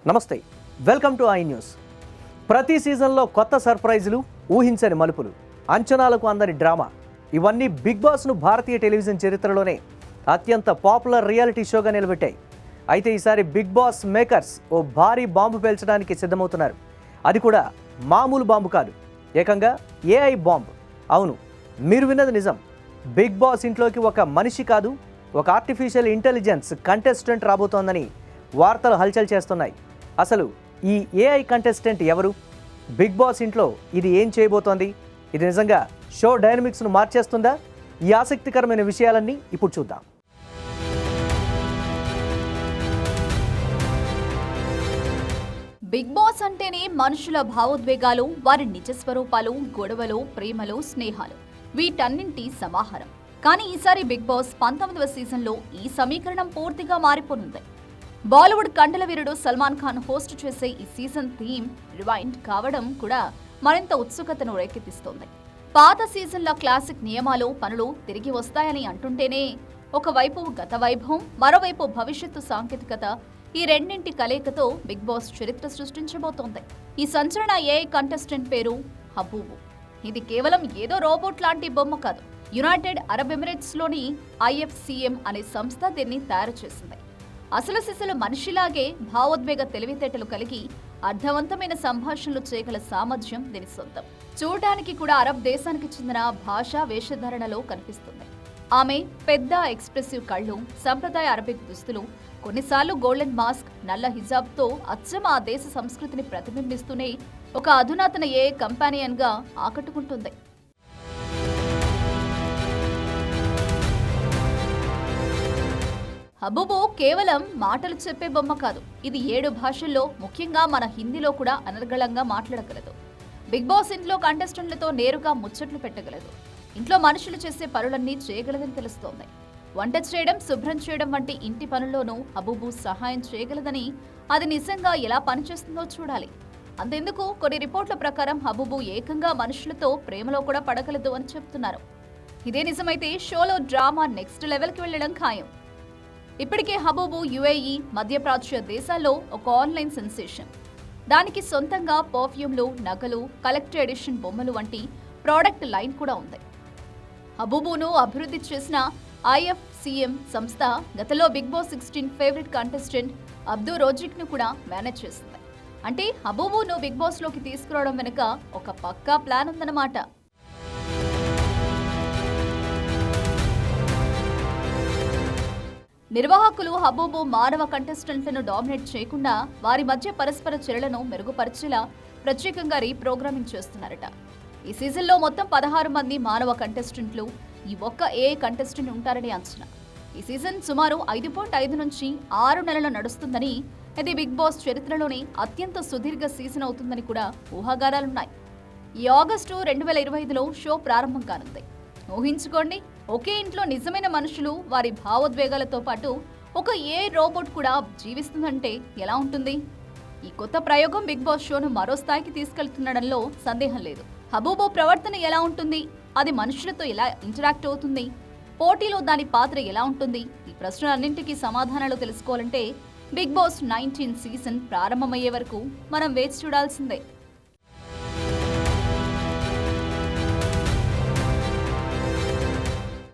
నమస్తే, welcome to I news. ప్రతి సీజన్లో కొత్త సర్ప్రైజులు, ఊహించని మలుపులు, అంచనాలకు అందని డ్రామా, ఇవన్నీ బిగ్ బాస్ను భారతీయ టెలివిజన్ చరిత్రలోనే అత్యంత పాపులర్ రియాలిటీ షోగా నిలబెట్టాయి. అయితే ఈసారి బిగ్ బాస్ మేకర్స్ ఓ భారీ బాంబు పేల్చడానికి సిద్ధమవుతున్నారు. అది కూడా మామూలు బాంబు కాదు, ఏకంగా ఏఐ బాంబు. అవును, మీరు విన్నది నిజం. బిగ్ బాస్ ఇంట్లోకి ఒక మనిషి కాదు, ఒక ఆర్టిఫిషియల్ ఇంటెలిజెన్స్ కంటెస్టెంట్ రాబోతోందని వార్తలు హల్చల్ చేస్తున్నాయి. అసలు ఈ ఏఐ కంటెస్టెంట్ ఎవరు? బిగ్ బాస్ ఇంట్లో ఇది ఏం చేయబోతోంది? ఇది నిజంగా షో డైనమిక్స్ను మార్చేస్తుందా? ఈ ఆసక్తికరమైన విషయాలన్నీ ఇప్పుడు చూద్దాం. బిగ్ బాస్ అంటేనే మనుషుల భావోద్వేగాలు, వారి నిజ స్వరూపాలు, గొడవలు, ప్రేమలు, స్నేహాలు, వీటన్నింటి సమాహారం. కానీ ఈసారి బిగ్ బాస్ 19వ సీజన్లో ఈ సమీకరణం పూర్తిగా మారిపోనుంది. బాలీవుడ్ కండల వీరుడు సల్మాన్ ఖాన్ హోస్ట్ చేసే ఈ సీజన్ థీమ్ రివైండ్ కావడం కూడా మరింత ఉత్సుకతను రేకెత్తిస్తోంది. పాత సీజన్ల క్లాసిక్ నియమాలు, పనులు తిరిగి వస్తాయని అంటుంటేనే ఒకవైపు గత వైభవం, మరోవైపు భవిష్యత్తు సాంకేతికత, ఈ రెండింటి కలయికతో బిగ్ బాస్ చరిత్ర సృష్టించబోతోంది. ఈ సంచలన ఏఐ కంటెస్టెంట్ పేరు హబూబు. ఇది కేవలం ఏదో రోబోట్ లాంటి బొమ్మ కాదు. యునైటెడ్ అరబ్ ఎమిరేట్స్ లోని IFCM అనే సంస్థ దీన్ని తయారు చేసింది. అసలు సిసలు మనిషిలాగే భావోద్వేగ తెలివితేటలు కలిగి అర్థవంతమైన సంభాషణలు చేయగల సామర్థ్యం దీని సొంతం. చూడటానికి కూడా అరబ్ దేశానికి చెందిన భాషా వేషధారణలో కనిపిస్తుంది. ఆమె పెద్ద ఎక్స్ప్రెసివ్ కళ్ళు, సంప్రదాయ అరబిక్ దుస్తులు, కొన్నిసార్లు గోల్డెన్ మాస్క్, నల్ల హిజాబ్తో అచ్చం ఆ దేశ సంస్కృతిని ప్రతిబింబిస్తూనే ఒక అధునాతన ఏఐ కంపానియన్గా ఆకట్టుకుంటుంది. హబూబు కేవలం మాటలు చెప్పే బొమ్మ కాదు. ఇది 7 భాషల్లో, ముఖ్యంగా మన హిందీలో కూడా అనర్గళంగా మాట్లాడగలదు. బిగ్ బాస్ ఇంట్లో కంటెస్టెంట్లతో నేరుగా ముచ్చట్లు పెట్టగలదు. ఇంట్లో మనుషులు చేసే పనులన్నీ చేయగలదని తెలుస్తోంది. వంట చేయడం, శుభ్రం చేయడం వంటి ఇంటి పనుల్లోనూ హబూబు సహాయం చేయగలదని, అది నిజంగా ఎలా పనిచేస్తుందో చూడాలి. అంతెందుకు, కొన్ని రిపోర్ట్ల ప్రకారం హబూబు ఏకంగా మనుషులతో ప్రేమలో కూడా పడగలదు అని చెప్తున్నారు. ఇదే నిజమైతే షోలో డ్రామా నెక్స్ట్ లెవెల్కి వెళ్లడం ఖాయం. ఇప్పటికే హబూబు UAE, మధ్యప్రాచ్య దేశాల్లో ఒక ఆన్లైన్ సెన్సేషన్. దానికి సొంతంగా పర్ఫ్యూమ్లు, నగలు, కలెక్టర్ ఎడిషన్ బొమ్మలు వంటి ప్రోడక్ట్ లైన్ కూడా ఉంది. హబూబును అభివృద్ధి చేసిన IFCM సంస్థ గతంలో బిగ్ బాస్ 16 ఫేవరెట్ కంటెస్టెంట్ అబ్దు రోజిక్ను కూడా మేనేజ్ చేసింది. అంటే హబూబును బిగ్ బాస్ లోకి తీసుకురావడం వెనుక ఒక పక్కా ప్లాన్ ఉందన్నమాట. నిర్వాహకులు హబూబు మానవ కంటెస్టెంట్లను డామినేట్ చేయకుండా వారి మధ్య పరస్పర చర్యలను మెరుగుపరిచేలా ప్రత్యేకంగా రీప్రోగ్రామింగ్ చేస్తున్నారట. ఈ సీజన్లో మొత్తం 16 మంది మానవ కంటెస్టెంట్లు, ఈ ఒక్క ఏఐ కంటెస్టెంట్ ఉంటారని అంచనా. ఈ సీజన్ సుమారు 5.5 నుంచి 6 నెలలు నడుస్తుందని, ఇది బిగ్ బాస్ చరిత్రలోనే అత్యంత సుదీర్ఘ సీజన్ అవుతుందని కూడా ఊహాగానాలున్నాయి. ఈ ఆగస్టు 2025లో షో ప్రారంభం కానుంది. ఊహించుకోండి, ఒకే ఇంట్లో నిజమైన మనుషులు, వారి భావోద్వేగాలతో పాటు ఒక ఏఐ రోబోట్ కూడా జీవిస్తుందంటే ఎలా ఉంటుంది? ఈ కొత్త ప్రయోగం బిగ్ బాస్ షోను మరో స్థాయికి తీసుకెళ్తుండడంలో సందేహం లేదు. హబూబు ప్రవర్తన ఎలా ఉంటుంది? అది మనుషులతో ఎలా ఇంటరాక్ట్ అవుతుంది? పోటీలో దాని పాత్ర ఎలా ఉంటుంది? ఈ ప్రశ్నలన్నింటికీ సమాధానాలు తెలుసుకోవాలంటే బిగ్ బాస్ 19 సీజన్ ప్రారంభమయ్యే వరకు మనం వేచి చూడాల్సిందే.